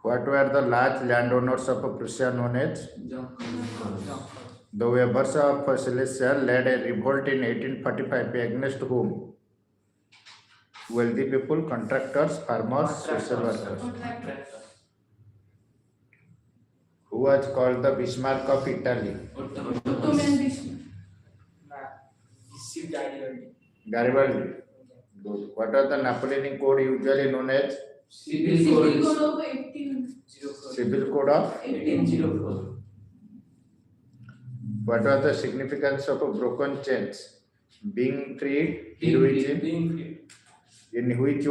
What were the large landowners of Prussia known as? The OAVS of Silesia led a revolt in 1845 against whom? Wealthy people, contractors, farmers, social workers. Who was called the Bismarck of Italy? Garibaldi. Good. What are the Napoleonic Code usually known as? Civil Code of 1804. Civil Code of 1804. What was the significance of broken chains? Being freed, heroism. In which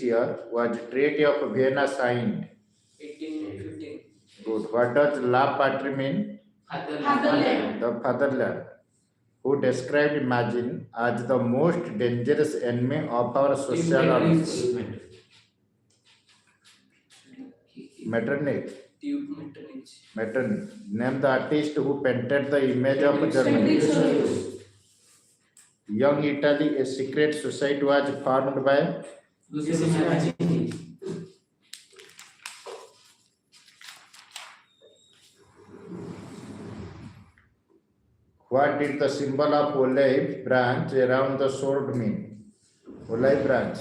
year was Treaty of Vienna signed? 1815. Good. What does La Patrie mean? Fatherland. The fatherland. Who described Imagine as the most dangerous enemy of our social order? Metternich. Metternich. Name the artist who painted the image of Germany. Young Italy, a secret society was formed by? What did the symbol of olive branch around the sword mean? Olive branch.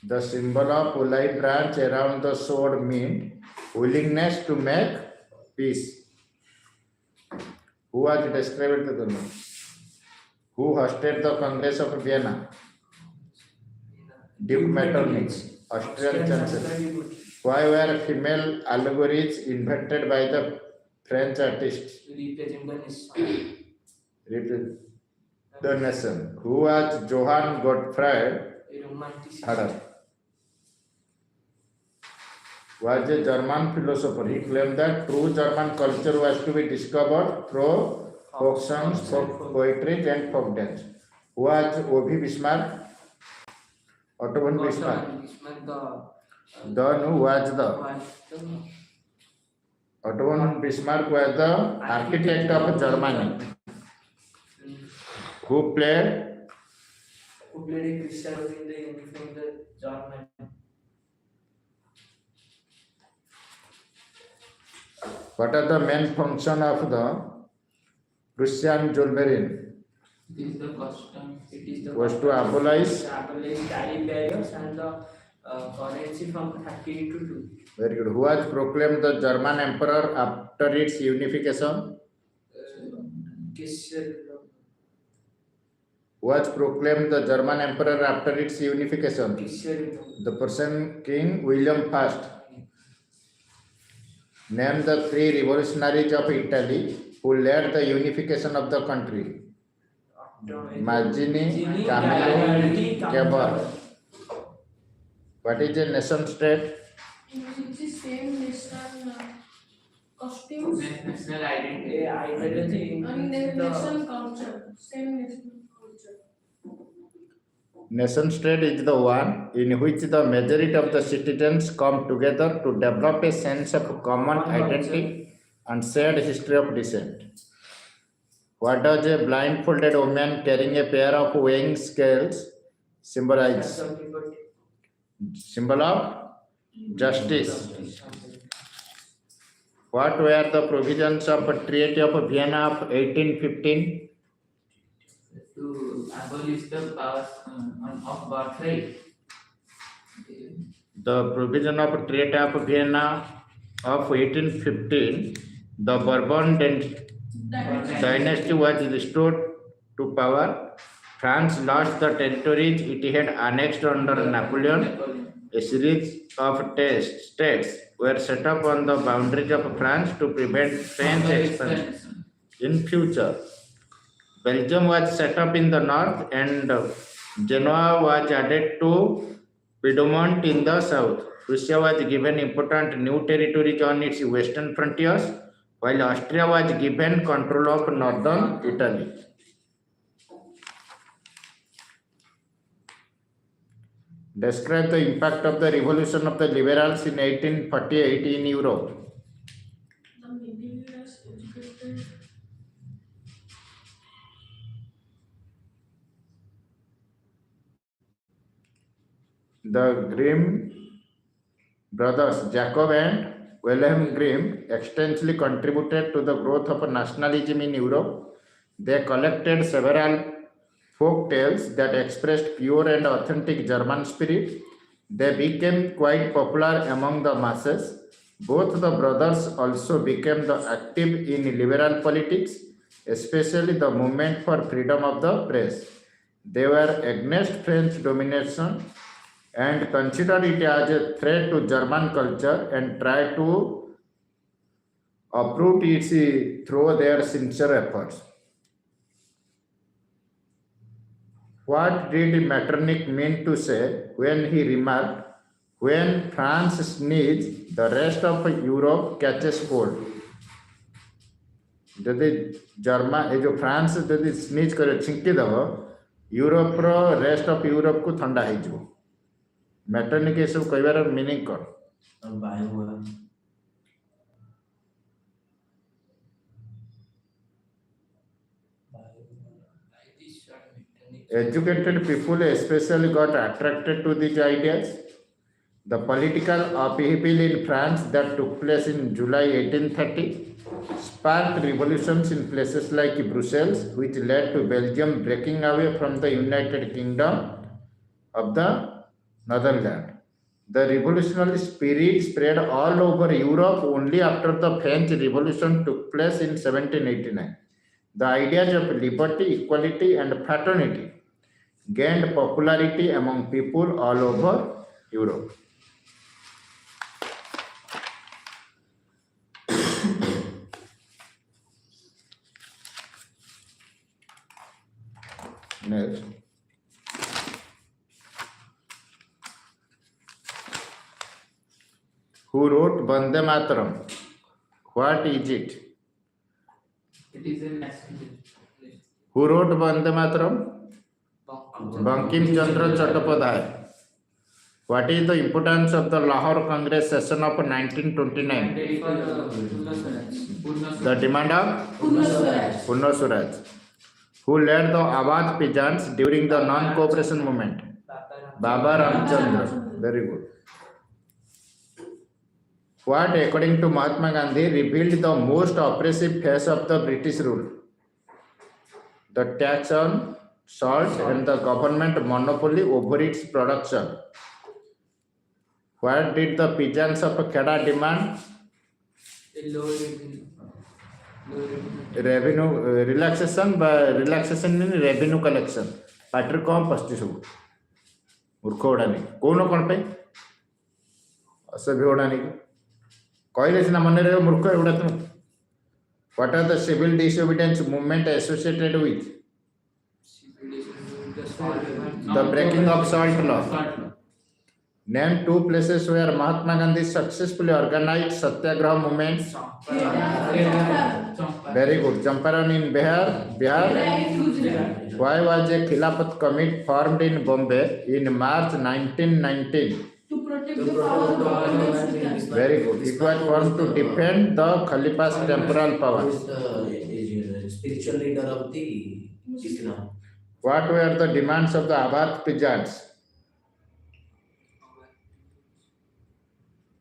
The symbol of olive branch around the sword mean willingness to make peace. Who was described the name? Who hosted the Congress of Vienna? Duke Metternich, Austrian Chancellor. Why were female allegories invented by the French artists? Represent the nation. Who was Johann Gottfried Herder? Was a German philosopher. He claimed that true German culture was to be discovered through folk songs, folk poetry, and folk dance. Who was O.V. Bismarck? Otto von Bismarck. Who was the? Otto von Bismarck was the architect of Germany. Who played a Christian role in the unifying the German. What are the main function of the Prussian Zollverein? It is the custom. It is the Was to abolish tariff barriers and the currency from 30 to 2. Very good. Who was proclaimed the German emperor after its unification? Who was proclaimed the German emperor after its unification? The Prussian King William I. Name the three revolutionaries of Italy who led the unification of the country. Mazzini, Camillo, Cabral. What is a nation state? It's the same nation costumes National identity. and nation culture. Same nation culture. Nation state is the one in which the majority of the citizens come together to develop a sense of common identity and shared history of descent. What does a blindfolded woman carrying a pair of weighing scales symbolize? Symbol of justice. What were the provisions of the Treaty of Vienna of 1815? To abolish the powers of birthright. The provision of Treaty of Vienna of 1815, the Bourbon dynasty was restored to power. France lost the territories it had annexed under Napoleon. A series of states were set up on the boundaries of France to prevent French expansion. In future, Belgium was set up in the north and Genoa was added to Piedmont in the south. Prussia was given important new territories on its western frontiers, while Austria was given control of northern Italy. Describe the impact of the revolution of the liberals in 1848 in Europe. The middle class educated. The grim brothers Jacob and Wilhelm Grimm extensively contributed to the growth of nationalism in Europe. They collected several folk tales that expressed pure and authentic German spirit. They became quite popular among the masses. Both the brothers also became active in liberal politics, especially the movement for freedom of the press. They were against French domination and considered it as a threat to German culture and tried to uproot it through their sincere efforts. What did Metternich mean to say when he remarked, when France sneezes, the rest of Europe catches cold? जदि German ए जो France जदि sneeze करे छिंकी दब Europe रो rest of Europe को ठंडा हो जो मैटर्निक ये सब कहबार मीनिंग कर educated people especially got attracted to these ideas. The political upheaval in France that took place in July 1830 sparked revolutions in places like Brussels, which led to Belgium breaking away from the United Kingdom of the Netherlands. The revolutionary spirit spread all over Europe only after the French Revolution took place in 1789. The ideas of liberty, equality, and fraternity gained popularity among people all over Europe. Next. Who wrote Vande Mataram? What is it? It is a national. Who wrote Vande Mataram? Bankim Chandra Chattopadhyay. What is the importance of the Lahore Congress session of 1929? The demand of Purna Swaraj. Who led the Awadh peasants during the non-cooperation movement? Baba Ramchandra. Very good. What, according to Mahatma Gandhi, revealed the most oppressive phase of the British rule? The tax on salt and the government monopoly over its production. What did the peasants of Kheda demand? Revenue relaxation in revenue collection. Patri कौन पस्ती सब मूर्ख उड़ानी कौन कौन पे असभ्य उड़ानी कहले सिना मन रे मूर्ख उड़ा तुम. What are the civil disobedience movement associated with? The breaking of salt law. Name two places where Mahatma Gandhi successfully organized satyagraha movements. Very good. Champaran in Bihar. Why was a Khilafat Committee formed in Bombay in March 1919? To protect the power of the Very good. It was formed to defend the Khalifa's temporal powers. Spiritual leader of the Islam. What were the demands of the Awadh peasants?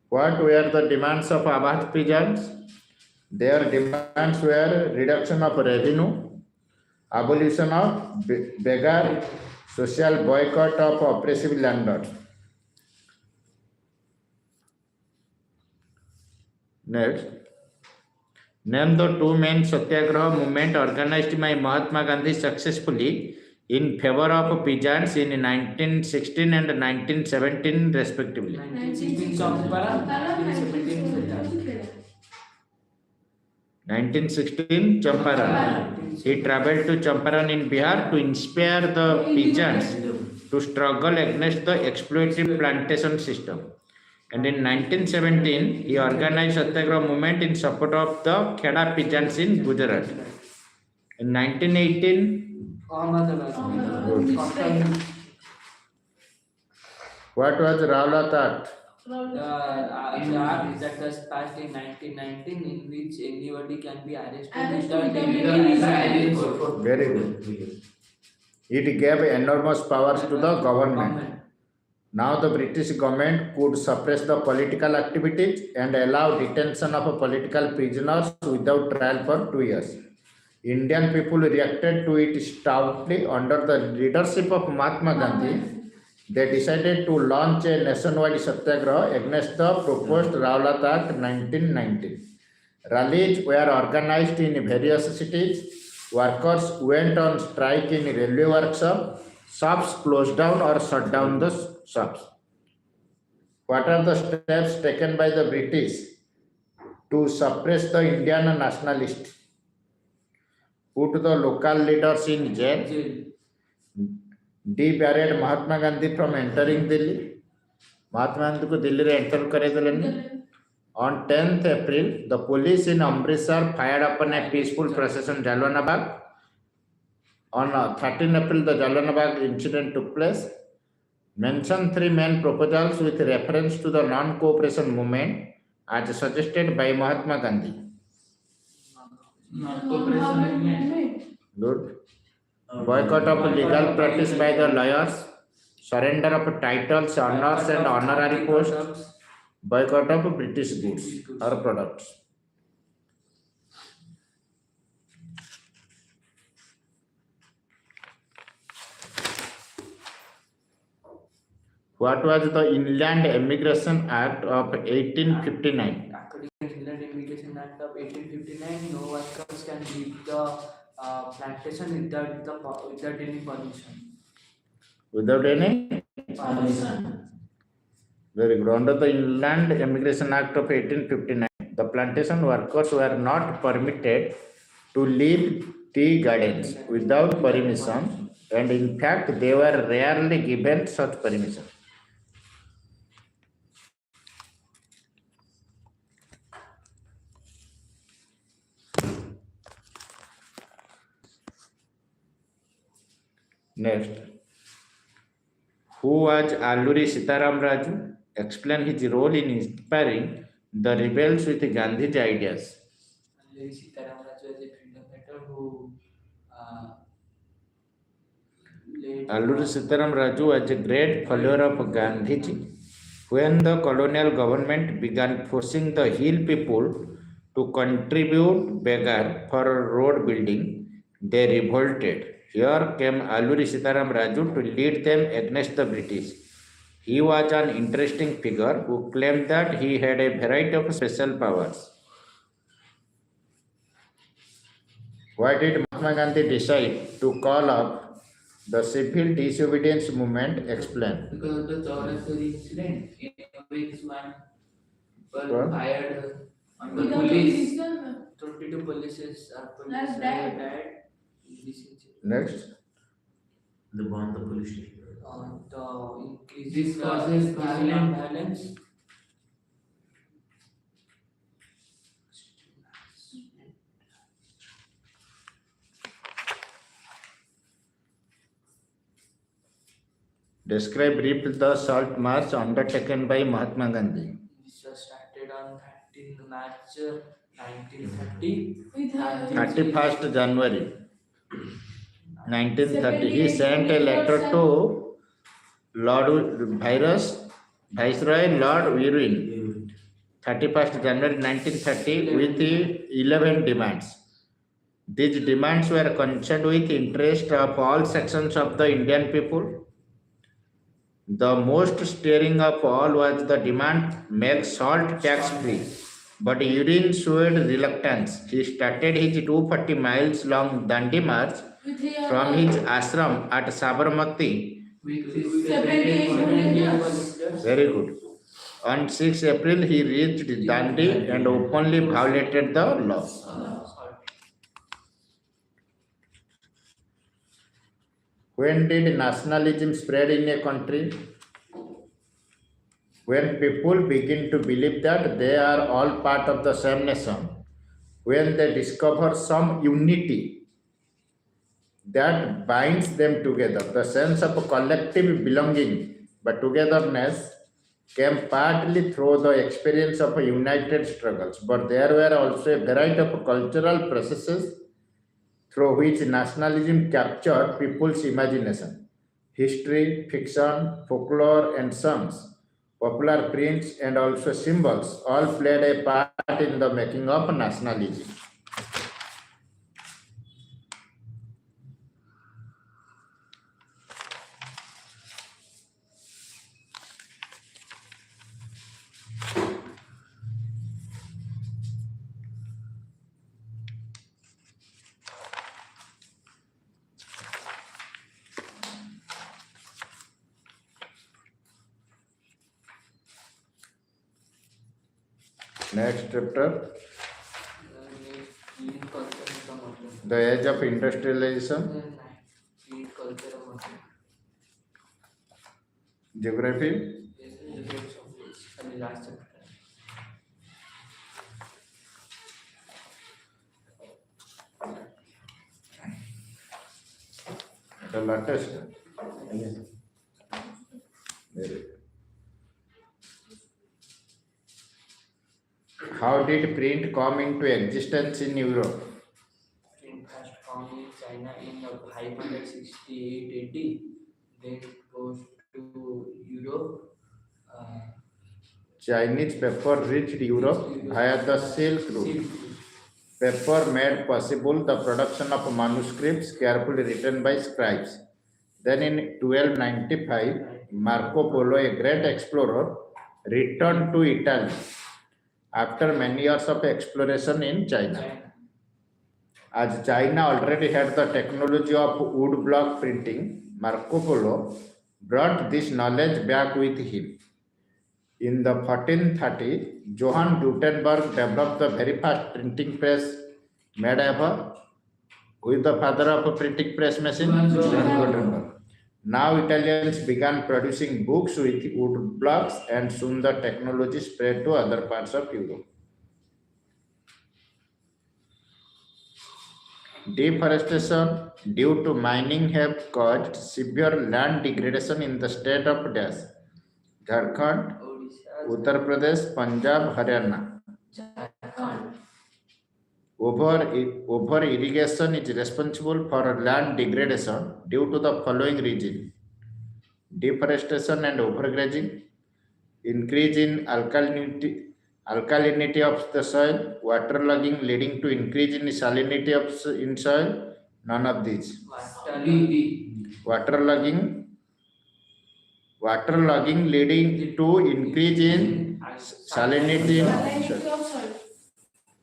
What were the demands of Awadh peasants? Their demands were reduction of revenue, abolition of beggar, social boycott of oppressive landlords. Next. Name the two main satyagraha movement organized by Mahatma Gandhi successfully in favor of peasants in 1916 and 1917 respectively. 1916 Champaran, 1916 Champaran. He traveled to Champaran in Bihar to inspire the peasants to struggle against the exploitative plantation system. And in 1917, he organized Satyagraha movement in support of the Kheda peasants in Gujarat. In 1918, what was Rowlatt Act? The act that was passed in 1919 in which anybody can be arrested without any reason. Very good. It gave enormous powers to the government. Now the British government could suppress the political activities and allow detention of political prisoners without trial for 2 years. Indian people reacted to it stoutly under the leadership of Mahatma Gandhi. They decided to launch a nationwide satyagraha against the proposed Rowlatt Act 1919. Rallies were organized in various cities. Workers went on strike in railway workshops. Shops closed down or shut down the shops. What are the steps taken by the British to suppress the Indian nationalists? Put the local leaders in jail. Debarred Mahatma Gandhi from entering Delhi. Mahatma Gandhi को दिल्ली रे enter करे देलेनी. On 10th April, the police in Amritsar fired upon a peaceful procession Jallianwala Bagh. On 13 April, the Jallianwala Bagh incident took place. Mention 3 main proposals with reference to the non-cooperation movement as suggested by Mahatma Gandhi. Non-cooperation movement. Good. Boycott of legal practice by the lawyers. Surrender of titles, honors and honorary posts. Boycott of British goods or products. What was the Inland Immigration Act of 1859? According to the Inland Immigration Act of 1859, no workers can leave the plantation without any permission. Without any? Very good. Under the Inland Immigration Act of 1859, the plantation workers were not permitted to leave tea gardens without permission, and in fact, they were rarely given such permission. Next, who was Alluri Sitaram Raju? Explain his role in inspiring the rebels with Gandhi's ideas. Alluri Sitaram Raju is a freedom fighter who led. Alluri Sitaram Raju was a great follower of Gandhiji. When the colonial government began forcing the hill people to contribute beggar for road building, they revolted. Here came Alluri Sitaram Raju to lead them against the British. He was an interesting figure who claimed that he had a variety of special powers. Why did Mahatma Gandhi decide to call up the civil disobedience movement? Explain. Because of the Chaurastory incident, in which one What? were fired on the Without police. reason. 22 police That's died. died in this incident. Next. The bomb the police station. The increase This causes violence. Describe briefly the salt march undertaken by Mahatma Gandhi. This was started on 13 March 1930. With her 31st January 1930, he sent a letter to Lord Viceroy Lord Irwin, 31st January 1930, with the 11 demands. These demands were concerned with interest of all sections of the Indian people. The most stirring of all was the demand make salt tax free, but Irwin showed reluctance. He started his 240 miles long Dandi march with her from his ashram at Sabarmati. Very good. On 6 April, he reached Dandi and openly violated the law. When did nationalism spread in a country? When people begin to believe that they are all part of the same nation, when they discover some unity that binds them together, the sense of collective belonging but togetherness came partly through the experience of united struggles, but there were also a variety of cultural processes through which nationalism captured people's imagination. history, fiction, folklore, and songs, popular prints, and also symbols all played a part in the making of nationalism. Next chapter, the age of industrialization, geography, the latest. Very. How did print come into existence in Europe? Print first found in China in 568 AD, then it goes to Europe. Chinese paper reached Europe via the Silk Route. Paper made possible the production of manuscripts carefully written by scribes. Then in 1295, Marco Polo, a great explorer, returned to Italy after many years of exploration in China. As China already had the technology of woodblock printing, Marco Polo brought this knowledge back with him. In the 1430, Johann Gutenberg developed the very first printing press made ever. Who is the father of a printing press machine? Johann Gutenberg. Now Italians began producing books with wood blocks, and soon the technology spread to other parts of Europe. Deforestation due to mining have caused severe land degradation in the state of Dash, Jharkhand, Uttar Pradesh, Punjab, Haryana. Over irrigation is responsible for land degradation due to the following reasons: deforestation and overgrazing, increase in alkalinity of the soil, waterlogging leading to increase in salinity of in soil. None of these. Waterlogging leading to increase in salinity in soil.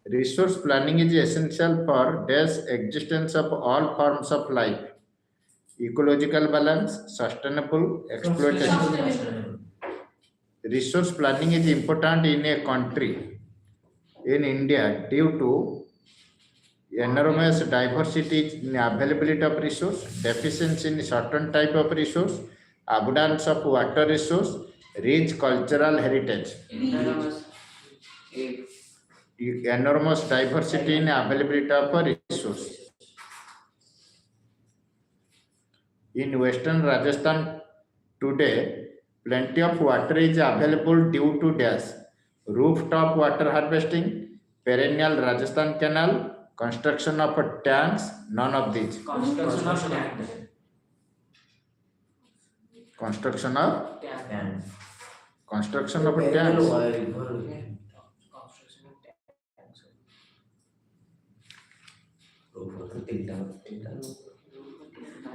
Resource planning is essential for the existence of all forms of life. Ecological balance, sustainable exploitation. Resource planning is important in a country. In India, due to enormous diversity in availability of resource, deficiency in certain type of resource, abundance of water resource, rich cultural heritage. Enormous diversity in availability of resource. In western Rajasthan today, plenty of water is available due to dash, rooftop water harvesting, perennial Rajasthan canal, construction of tanks, none of these. Construction of tanks.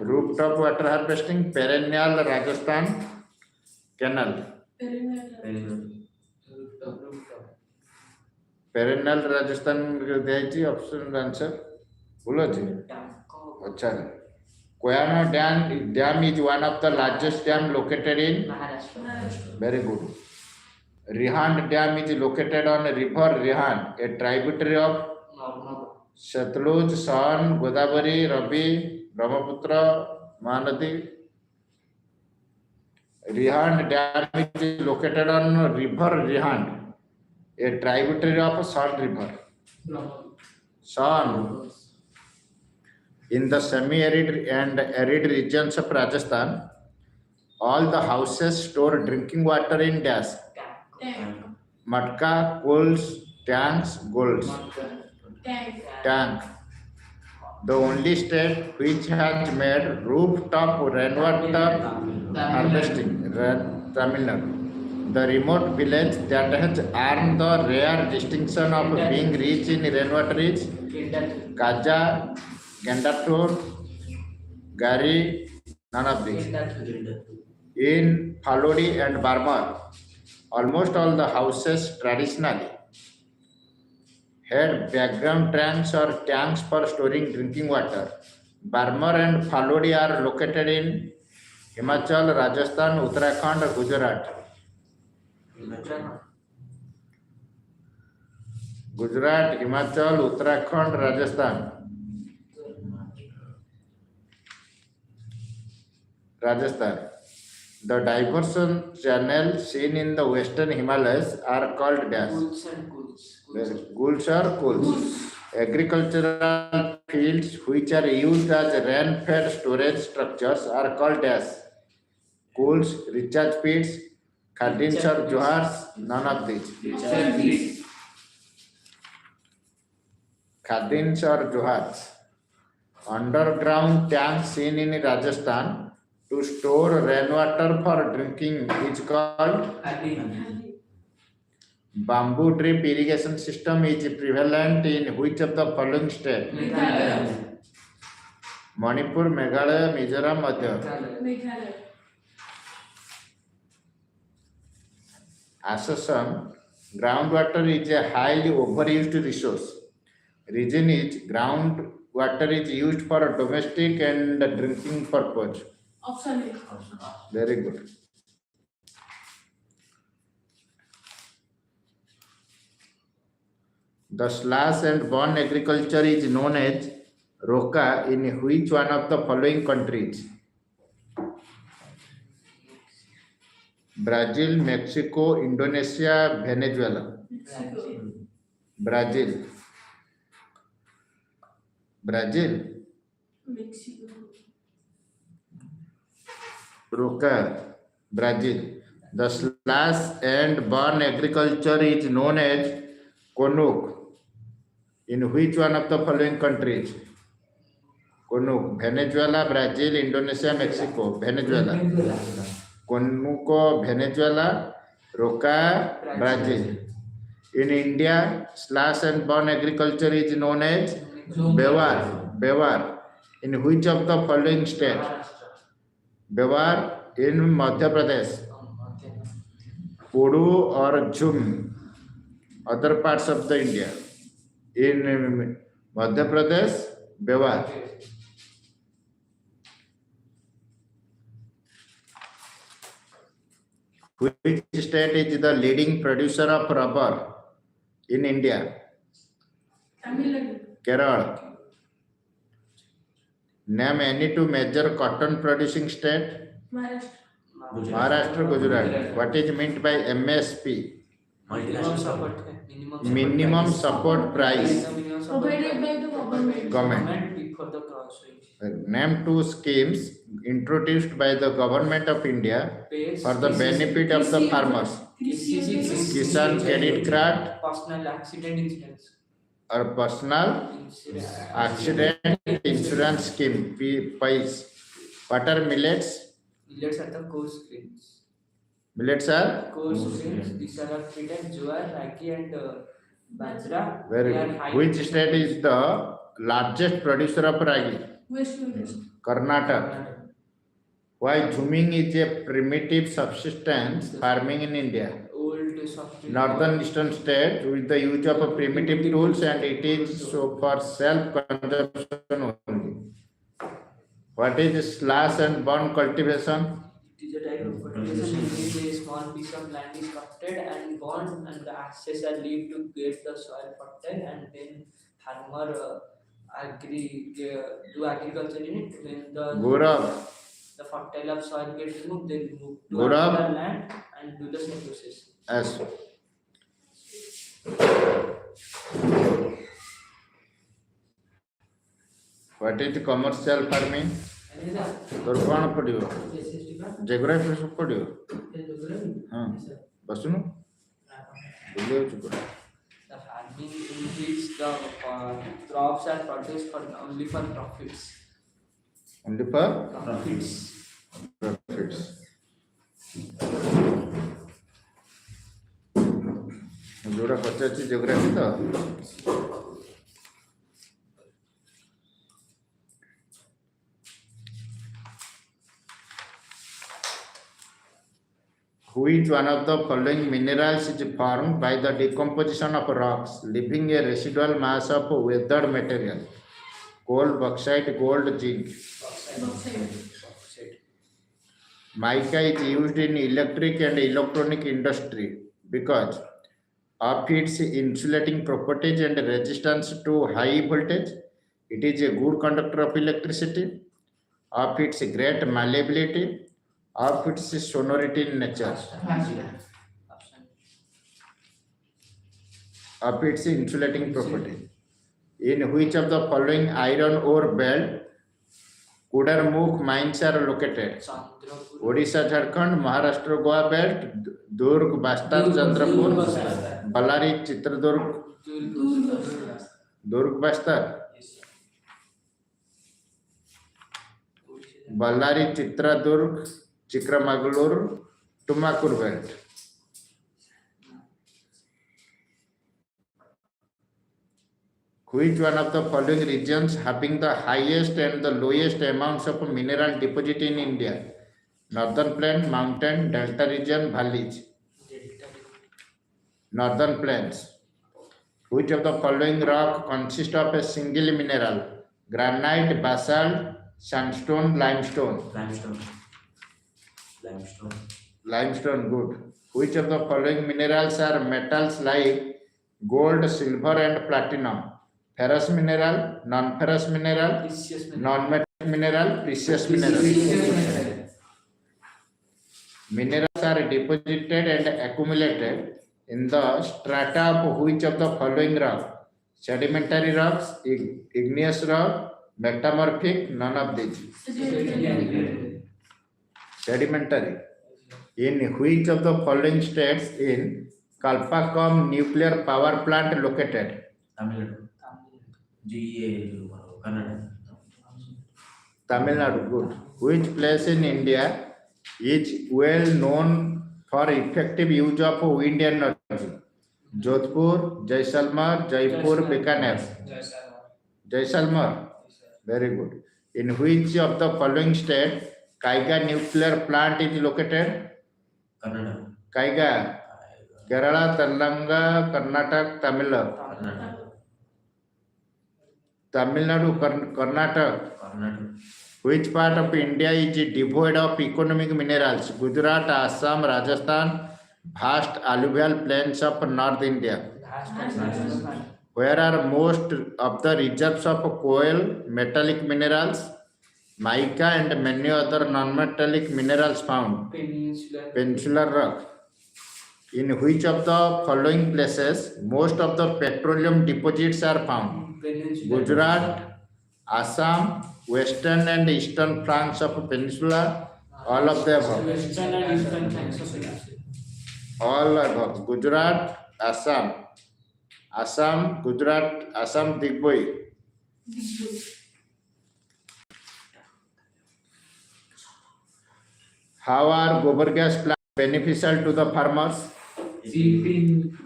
Rooftop water harvesting, perennial Rajasthan canal. Perennial Rajasthan देयची option answer बोलो जी अच्छा Koyana dam is one of the largest dam located in very good. Rihand dam is located on river Rihand, a tributary of Satluj, Son, Godavari, Ravi, Brahmaputra, Mahanadi. Rihand dam is located on river Rihand, a tributary of Son river. Son. In the semi-arid and arid regions of Rajasthan, all the houses store drinking water in dash. Matka, pools, tanks, goals. Tank. The only state which has made rooftop rainwater harvesting, Tamil Nadu. The remote village that has earned the rare distinction of being rich in rainwater is Kaja, Gandatur, Gari, none of these. In Phalodi and Barmar, almost all the houses traditionally had background tanks or tanks for storing drinking water. Barmar and Phalodi are located in Himachal, Rajasthan, Uttarakhand, Gujarat. Gujarat, Himachal, Uttarakhand, Rajasthan. The diversion channels seen in the western Himalayas are called dash. Gulls or cools. Agricultural fields which are used as rain-fed storage structures are called dash. Cools, recharge pits, khadins or johars, none of these. Khadins or johars. Underground tanks seen in Rajasthan to store rainwater for drinking is called bamboo drip irrigation system is prevalent in which of the following states? Manipur, Meghalaya, Mizoram, Madhya. Assassin, groundwater is a highly overused resource. Reason is groundwater is used for domestic and drinking purpose. Option Very good. The slash and burn agriculture is known as roca in which one of the following countries? Brazil, Mexico, Indonesia, Venezuela. Brazil. Mexico. Roca, Brazil. The slash and burn agriculture is known as Konuk. In which one of the following countries? Konuk, Venezuela, Brazil, Indonesia, Mexico. Venezuela. Konuko, Venezuela. Roca, Brazil. In India, slash and burn agriculture is known as Bewar. In which of the following states? Bewar in Madhya Pradesh. Pudu or Jhum, other parts of the India. In Madhya Pradesh, Bewar. Which state is the leading producer of rubber in India? Tamil Nadu. Kerala. Name any two major cotton producing state? Maharashtra, Gujarat. What is meant by MSP? Minimum support price. Provided by the government. Before the cross Name two schemes introduced by the government of India for the benefit of the farmers. Kisan Credit Card personal accident insurance. or personal accident insurance scheme. PICE. What are millets? Millets are the coarse grains. Millets are Coarse grains, these are fed and jowar, ragi and bajra. very They are good. high Which in state is the largest producer of ragi? West Bengal. Karnataka. Why jhumming is a primitive subsistence farming in India? old soft Northern eastern state with the use of primitive tools and it is so for self-consumption only. What is slash and burn cultivation? It is a type of fertilization in which a small piece of land is cutted and burned and the ashes are leaved to get the soil fertile and then farmer do agriculture in it. When the fertile of soil gets removed, they move to Gaurav. another land and do the same process. As what is commercial farming? ତୋର କ'ଣ ପଡ଼ିବ ଜେଗ୍ରାଫି ସବୁ ପଡ଼ିବ ହଁ ବସୁନୁ ବୁଲି ଯାଉଛୁ ପୁରା The farmer in which the crops are produced for only for profits. Only for Profits. profits. जोड़ा पचाची ज्योग्राफी तो which one of the following minerals is formed by the decomposition of rocks leaving a residual mass of weathered material? Coal, bauxite, gold, zinc. Bauxite. Mica is used in electric and electronic industry because of its insulating properties and resistance to high voltage. It is a good conductor of electricity, of its great malleability, of its sonority in nature, of its insulating property. In which of the following iron ore belt Kudarmukh mines are located? Odisha, Jharkhand, Maharashtra, Goa belt, Durg, Bastar, Chandrapur, Ballari, Chitradurg, Durg, Bastar, Ballari, Chitradurg, Chikmagalur, Tumakuru belt. Which one of the following regions having the highest and the lowest amounts of mineral deposit in India? Northern plain, mountain, delta region, valleys. Northern plains. Which of the following rock consists of a single mineral? Granite, basalt, sandstone, limestone. Limestone, good. Which of the following minerals are metals like gold, silver and platinum? Ferrous mineral, non-ferrous mineral, non-metallic mineral, precious mineral. Minerals are deposited and accumulated in the strata of which of the following rock? Sedimentary rocks, igneous rock, metamorphic, none of these. Sedimentary. In which of the following states in Kalpakkam nuclear power plant located? Tamil Nadu. Kannada. Tamil Nadu, good. Which place in India is well known for effective use of wind energy? Jodhpur, Jaisalmer, Jaipur, Bikaner. Jaisalmer, very good. In which of the following state Kaiga nuclear plant is located? Kannada. Kaiga, Kerala, Telangana, Karnataka, Tamil Nadu. Kannada. Tamil Nadu, Karnataka. Kannada. Which part of India is devoid of economic minerals? Gujarat, Assam, Rajasthan, vast alluvial plains of North India. Where are most of the reserves of coal, metallic minerals, mica and many other non-metallic minerals found? Peninsular rock. In which of the following places most of the petroleum deposits are found? Gujarat, Assam, western and eastern flanks of peninsula, all of the above. Western and eastern flanks of India. All above. Gujarat, Assam, Gujarat, Assam, Digboi. How are gobar gas plants beneficial to the farmers? In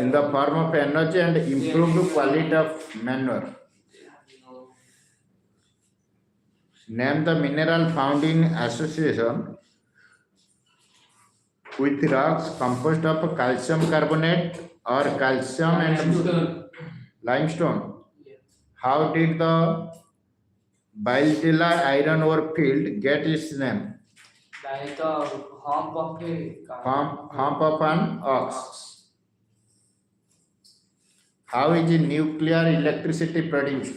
In the form of energy and improved quality of manure. Name the mineral found in association with rocks composed of calcium carbonate or calcium and limestone. How did the Bildila iron ore field get its name? by the hump of a Hump of an ox. How is nuclear electricity produced?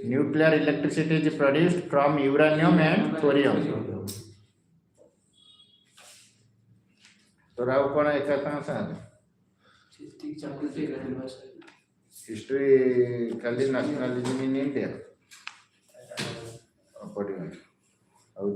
Nuclear electricity is produced from uranium and thorium. So, Rao kona ekata sa? History kali nationalism in India. How